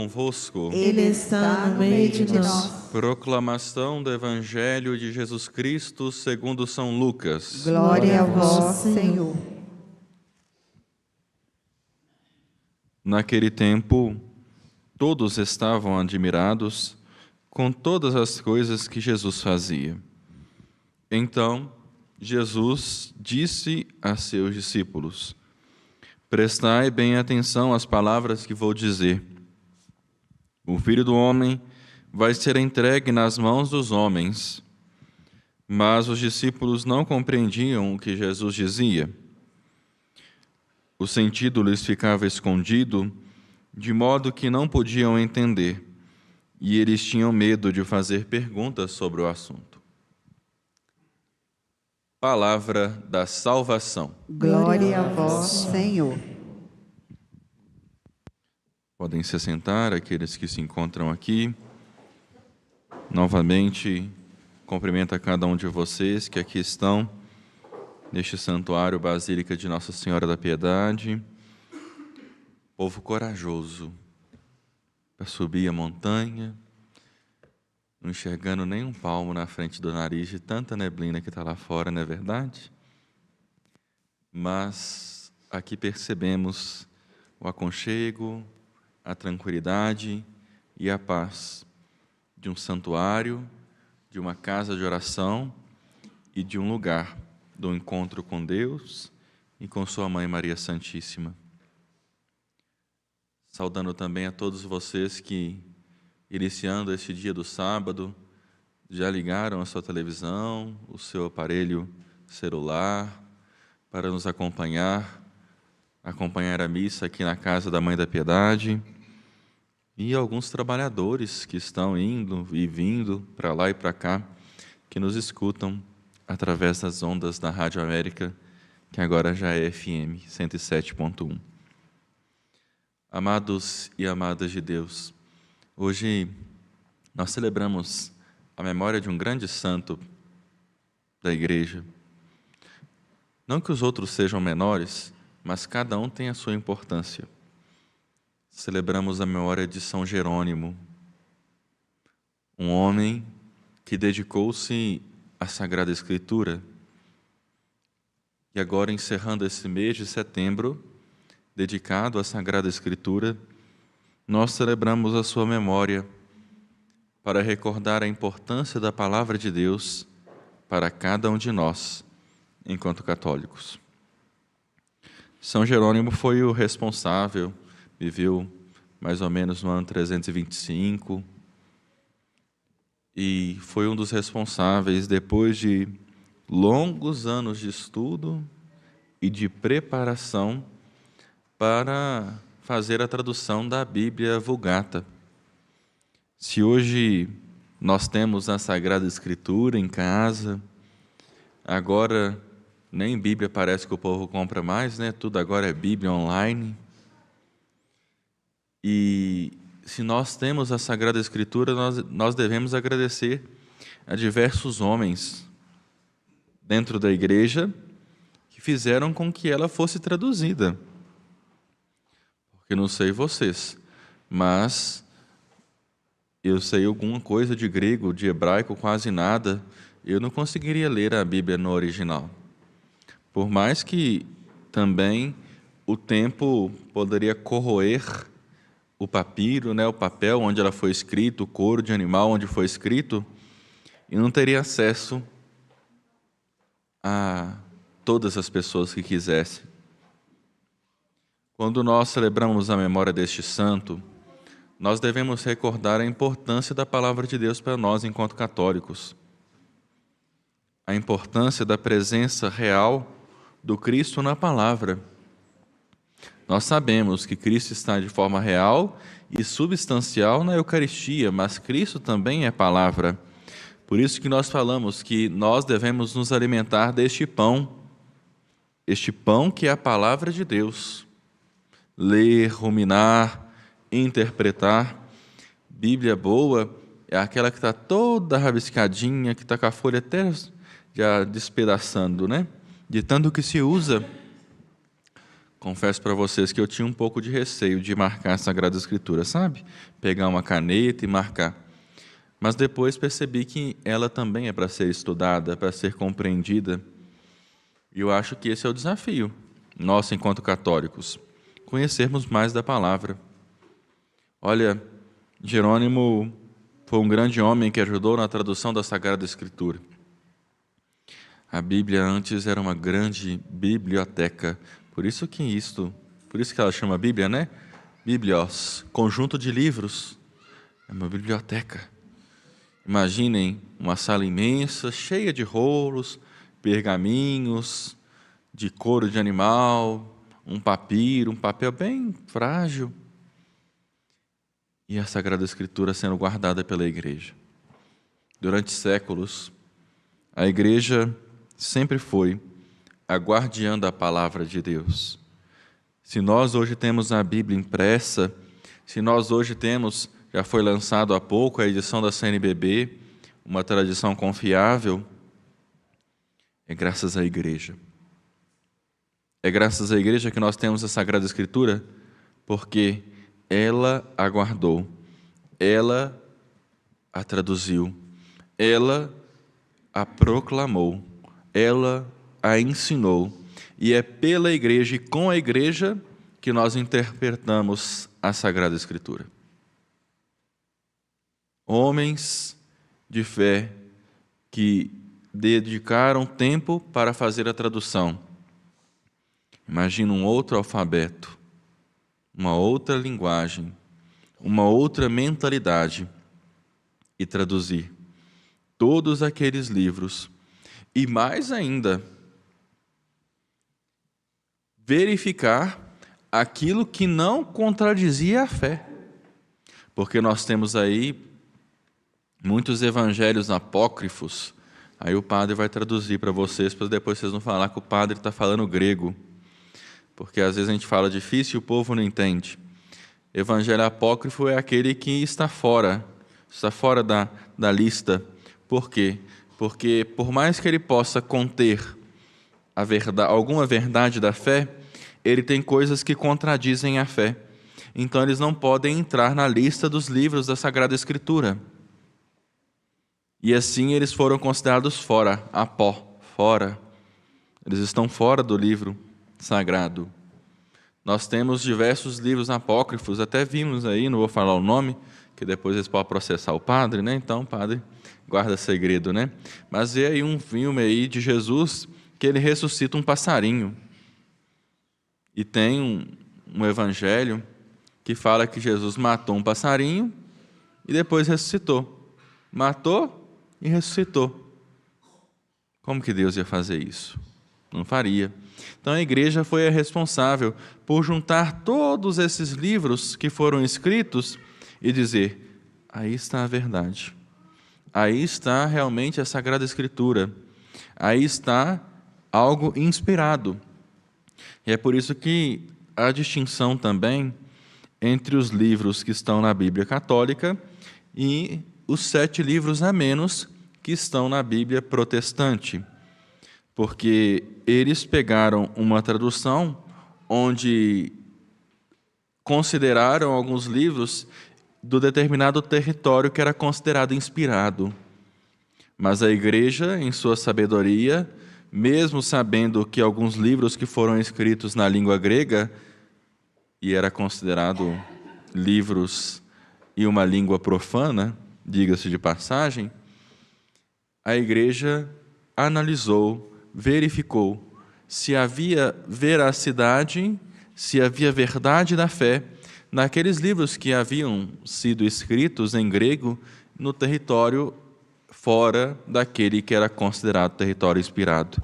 convosco. Ele está no meio de nós. Proclamação do Evangelho de Jesus Cristo segundo São Lucas. Glória a vós, Senhor. Naquele tempo, todos estavam admirados com todas as coisas que Jesus fazia. Então, Jesus disse a seus discípulos: prestai bem atenção às palavras que vou dizer. O Filho do Homem vai ser entregue nas mãos dos homens. Mas os discípulos não compreendiam o que Jesus dizia. O sentido lhes ficava escondido, de modo que não podiam entender, e eles tinham medo de fazer perguntas sobre o assunto. Palavra da salvação. Glória a vós, Senhor. Podem se sentar, aqueles que se encontram aqui. Novamente, cumprimento a cada um de vocês que aqui estão, neste santuário Basílica de Nossa Senhora da Piedade. Povo corajoso para subir a montanha, não enxergando nem um palmo na frente do nariz de tanta neblina que está lá fora, não é verdade? Mas aqui percebemos o aconchego, a tranquilidade e a paz de um santuário, de uma casa de oração e de um lugar do encontro com Deus e com sua Mãe Maria Santíssima. Saudando também a todos vocês que, iniciando este dia do sábado, já ligaram a sua televisão, o seu aparelho celular, para nos acompanhar a missa aqui na Casa da Mãe da Piedade, e alguns trabalhadores que estão indo e vindo para lá e para cá, que nos escutam através das ondas da Rádio América, que agora já é FM 107.1. Amados e amadas de Deus, hoje nós celebramos a memória de um grande santo da Igreja. Não que os outros sejam menores, mas cada um tem a sua importância. Celebramos a memória de São Jerônimo, um homem que dedicou-se à Sagrada Escritura. E agora, encerrando esse mês de setembro, dedicado à Sagrada Escritura, nós celebramos a sua memória para recordar a importância da Palavra de Deus para cada um de nós, enquanto católicos. São Jerônimo foi o responsável, viveu mais ou menos no ano 325, e foi um dos responsáveis, depois de longos anos de estudo e de preparação, para fazer a tradução da Bíblia Vulgata. Se hoje nós temos a Sagrada Escritura em casa, agora nem Bíblia parece que o povo compra mais, né? Tudo agora é Bíblia online. E se nós temos a Sagrada Escritura, nós devemos agradecer a diversos homens dentro da igreja que fizeram com que ela fosse traduzida. Porque não sei vocês, mas eu sei alguma coisa de grego, de hebraico, quase nada. Eu não conseguiria ler a Bíblia no original. Por mais que também o tempo poderia corroer o papiro, né, o papel onde ela foi escrita, o couro de animal onde foi escrito, e não teria acesso a todas as pessoas que quisessem. Quando nós celebramos a memória deste santo, nós devemos recordar a importância da Palavra de Deus para nós enquanto católicos. A importância da presença real do Cristo na Palavra. Nós sabemos que Cristo está de forma real e substancial na Eucaristia, mas Cristo também é Palavra. Por isso que nós falamos que nós devemos nos alimentar deste pão que é a Palavra de Deus. Ler, ruminar, interpretar. Bíblia boa é aquela que está toda rabiscadinha, que está com a folha até já despedaçando, né? De tanto que se usa. Confesso para vocês que eu tinha um pouco de receio de marcar a Sagrada Escritura, sabe? Pegar uma caneta e marcar. Mas depois percebi que ela também é para ser estudada, para ser compreendida. E eu acho que esse é o desafio, nós, enquanto católicos, conhecermos mais da palavra. Olha, Jerônimo foi um grande homem que ajudou na tradução da Sagrada Escritura. A Bíblia antes era uma grande biblioteca. Por isso que ela chama Bíblia, né? Biblios, conjunto de livros. É uma biblioteca. Imaginem uma sala imensa, cheia de rolos, pergaminhos, de couro de animal, um papiro, um papel bem frágil. E a Sagrada Escritura sendo guardada pela igreja. Durante séculos, a igreja sempre foi a guardiã da palavra de Deus. Se nós hoje temos a Bíblia impressa, se nós hoje temos, já foi lançado há pouco a edição da CNBB, uma tradição confiável, é graças à igreja. É graças à igreja que nós temos a Sagrada Escritura, porque ela a guardou, ela a traduziu, ela a proclamou, ela a ensinou. E é pela igreja e com a igreja que nós interpretamos a Sagrada Escritura. Homens de fé que dedicaram tempo para fazer a tradução. Imagina um outro alfabeto, uma outra linguagem, uma outra mentalidade e traduzir todos aqueles livros. E mais ainda, verificar aquilo que não contradizia a fé. Porque nós temos aí muitos evangelhos apócrifos. Aí o padre vai traduzir para vocês, para depois vocês não falar que o padre está falando grego. Porque às vezes a gente fala difícil e o povo não entende. Evangelho apócrifo é aquele que está fora da lista. Por quê? Porque por mais que ele possa conter alguma verdade da fé, ele tem coisas que contradizem a fé. Então eles não podem entrar na lista dos livros da Sagrada Escritura. E assim eles foram considerados fora, fora. Eles estão fora do livro sagrado. Nós temos diversos livros apócrifos, até vimos aí, não vou falar o nome, que depois eles podem processar o padre, né? Então o padre guarda segredo, né? Mas vê aí um filme aí de Jesus que ele ressuscita um passarinho. E tem um evangelho que fala que Jesus matou um passarinho e depois ressuscitou. Matou e ressuscitou. Como que Deus ia fazer isso? Não faria. Então a igreja foi a responsável por juntar todos esses livros que foram escritos e dizer: aí está a verdade. Aí está realmente a Sagrada Escritura. Aí está algo inspirado. E é por isso que há distinção também entre os livros que estão na Bíblia Católica e os 7 livros a menos que estão na Bíblia Protestante. Porque eles pegaram uma tradução onde consideraram alguns livros do determinado território que era considerado inspirado. Mas a igreja, em sua sabedoria, mesmo sabendo que alguns livros que foram escritos na língua grega, e era considerado livros e uma língua profana, diga-se de passagem, a igreja analisou, verificou se havia veracidade, se havia verdade da fé naqueles livros que haviam sido escritos em grego no território fora daquele que era considerado território inspirado.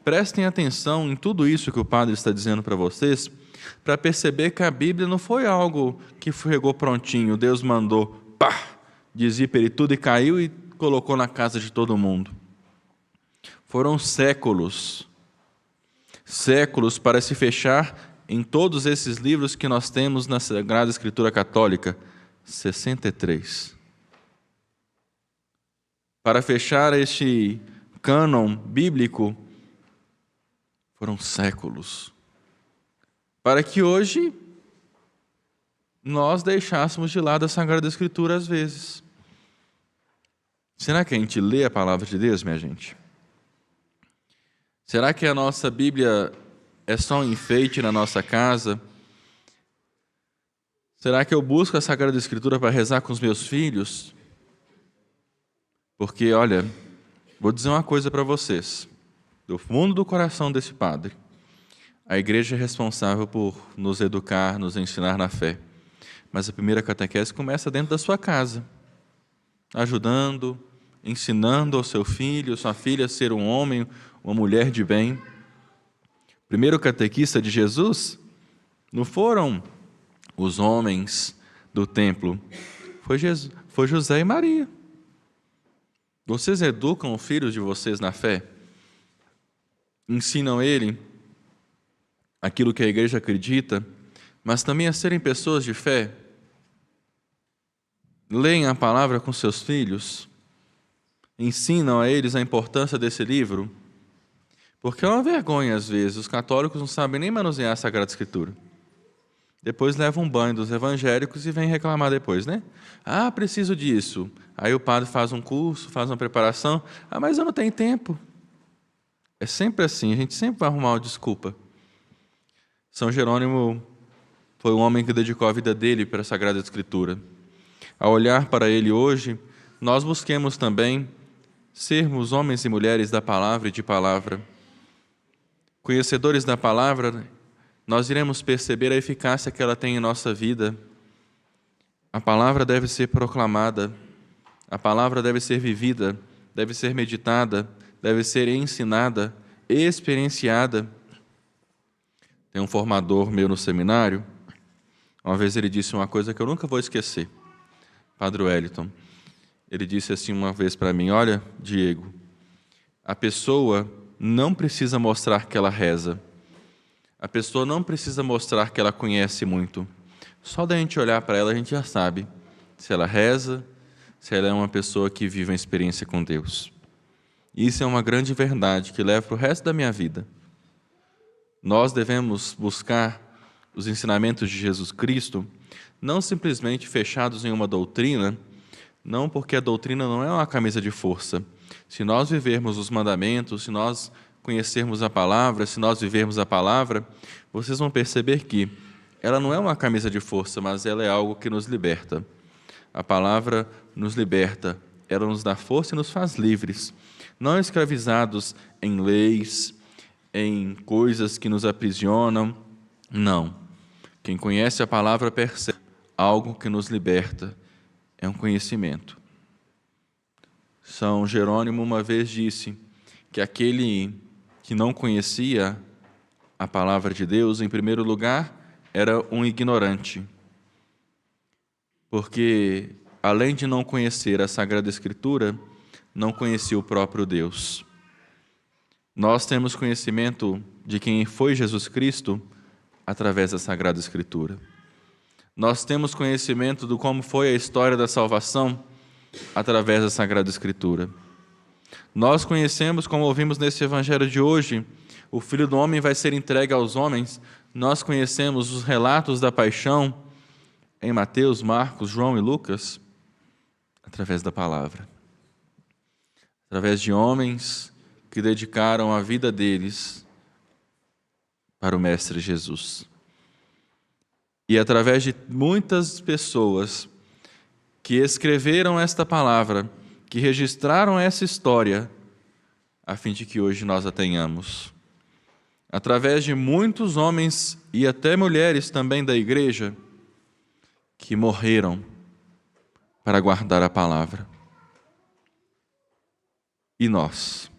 Prestem atenção em tudo isso que o padre está dizendo para vocês, para perceber que a Bíblia não foi algo que chegou prontinho, Deus mandou, pá, de zíper e tudo, e caiu e colocou na casa de todo mundo. Foram séculos para se fechar em todos esses livros que nós temos na Sagrada Escritura Católica, 63. Para fechar este cânon bíblico, foram séculos. para que hoje nós deixássemos de lado a Sagrada Escritura às vezes. Será que a gente lê a palavra de Deus, minha gente? Será que a nossa Bíblia é só um enfeite na nossa casa? Será que eu busco a Sagrada Escritura para rezar com os meus filhos? Porque, olha, vou dizer uma coisa para vocês, do fundo do coração desse padre. A igreja é responsável por nos educar, nos ensinar na fé. Mas a primeira catequese começa dentro da sua casa, ajudando, ensinando ao seu filho, sua filha a ser um homem, uma mulher de bem. O primeiro catequista de Jesus não foram os homens do templo, foi José e Maria. Vocês educam os filhos de vocês na fé? Ensinam ele aquilo que a igreja acredita, mas também a serem pessoas de fé? Leem a palavra com seus filhos? Ensinam a eles a importância desse livro? Porque é uma vergonha, às vezes, os católicos não sabem nem manusear a Sagrada Escritura. Depois levam um banho dos evangélicos e vêm reclamar depois, né? Ah, preciso disso. Aí o padre faz um curso, faz uma preparação. Ah, mas eu não tenho tempo. É sempre assim, a gente sempre vai arrumar uma desculpa. São Jerônimo foi um homem que dedicou a vida dele para a Sagrada Escritura. Ao olhar para ele hoje, nós busquemos também sermos homens e mulheres da palavra e de palavra. Conhecedores da palavra, nós iremos perceber a eficácia que ela tem em nossa vida. A palavra deve ser proclamada, a palavra deve ser vivida, deve ser meditada, deve ser ensinada, experienciada. Tem um formador meu no seminário, uma vez ele disse uma coisa que eu nunca vou esquecer, Padre Wellington. Ele disse assim uma vez para mim: olha, Diego, a pessoa não precisa mostrar que ela reza, a pessoa não precisa mostrar que ela conhece muito. Só da gente olhar para ela, a gente já sabe se ela reza, se ela é uma pessoa que vive uma experiência com Deus. Isso é uma grande verdade que leva para o resto da minha vida. Nós devemos buscar os ensinamentos de Jesus Cristo, não simplesmente fechados em uma doutrina, não, porque a doutrina não é uma camisa de força. Se nós vivermos os mandamentos, se nós conhecermos a palavra, se nós vivermos a palavra, vocês vão perceber que ela não é uma camisa de força, mas ela é algo que nos liberta. A palavra nos liberta, ela nos dá força e nos faz livres, não escravizados em leis, em coisas que nos aprisionam. Não. Quem conhece a palavra percebe algo que nos liberta, é um conhecimento. São Jerônimo uma vez disse que aquele que não conhecia a palavra de Deus, em primeiro lugar, era um ignorante. Porque, além de não conhecer a Sagrada Escritura, não conhecia o próprio Deus. Nós temos conhecimento de quem foi Jesus Cristo através da Sagrada Escritura. Nós temos conhecimento de como foi a história da salvação através da Sagrada Escritura. Nós conhecemos, como ouvimos nesse Evangelho de hoje, o Filho do Homem vai ser entregue aos homens. Nós conhecemos os relatos da paixão em Mateus, Marcos, João e Lucas através da palavra. Através de homens que dedicaram a vida deles para o Mestre Jesus. E através de muitas pessoas que escreveram esta palavra, que registraram essa história, a fim de que hoje nós a tenhamos. Através de muitos homens e até mulheres também da igreja, que morreram para guardar a palavra. E nós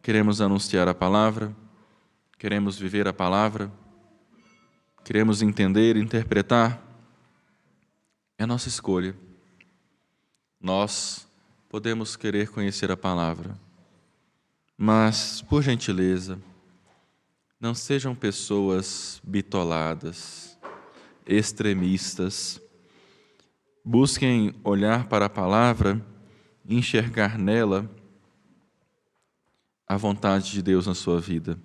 queremos anunciar a palavra, queremos viver a palavra, queremos entender, interpretar. É a nossa escolha. Nós podemos querer conhecer a palavra, mas, por gentileza, não sejam pessoas bitoladas, extremistas. Busquem olhar para a palavra e enxergar nela a vontade de Deus na sua vida.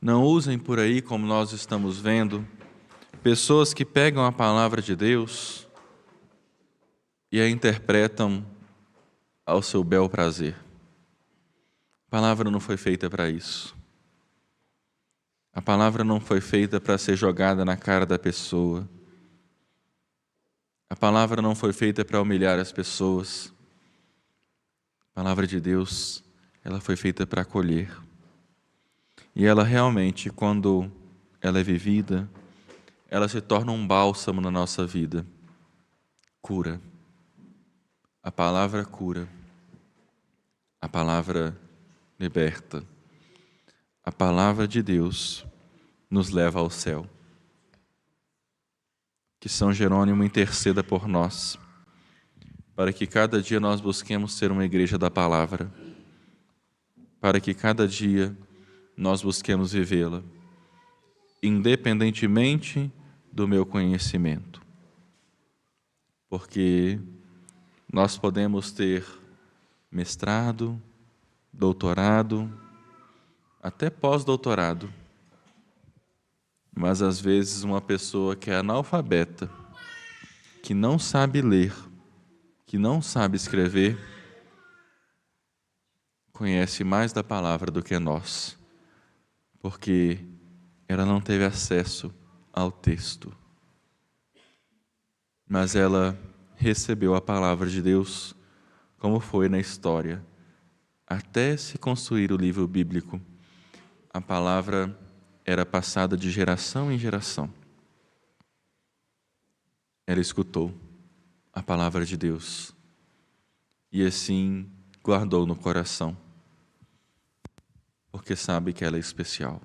Não usem por aí, como nós estamos vendo, pessoas que pegam a palavra de Deus e a interpretam ao seu bel prazer. A palavra não foi feita para isso. A palavra não foi feita para ser jogada na cara da pessoa. A palavra não foi feita para humilhar as pessoas. A palavra de Deus, ela foi feita para acolher. E ela realmente, quando ela é vivida, ela se torna um bálsamo na nossa vida. Cura. A palavra cura. A palavra liberta. A palavra de Deus nos leva ao céu. Que São Jerônimo interceda por nós, para que cada dia nós busquemos ser uma igreja da palavra, para que cada dia nós busquemos vivê-la, independentemente do meu conhecimento. Porque nós podemos ter mestrado, doutorado, até pós-doutorado, mas às vezes uma pessoa que é analfabeta, que não sabe ler, que não sabe escrever, conhece mais da palavra do que nós, porque ela não teve acesso ao texto. Mas ela recebeu a palavra de Deus, como foi na história. Até se construir o livro bíblico, a palavra era passada de geração em geração. Ela escutou a palavra de Deus e assim guardou no coração, porque sabe que ela é especial.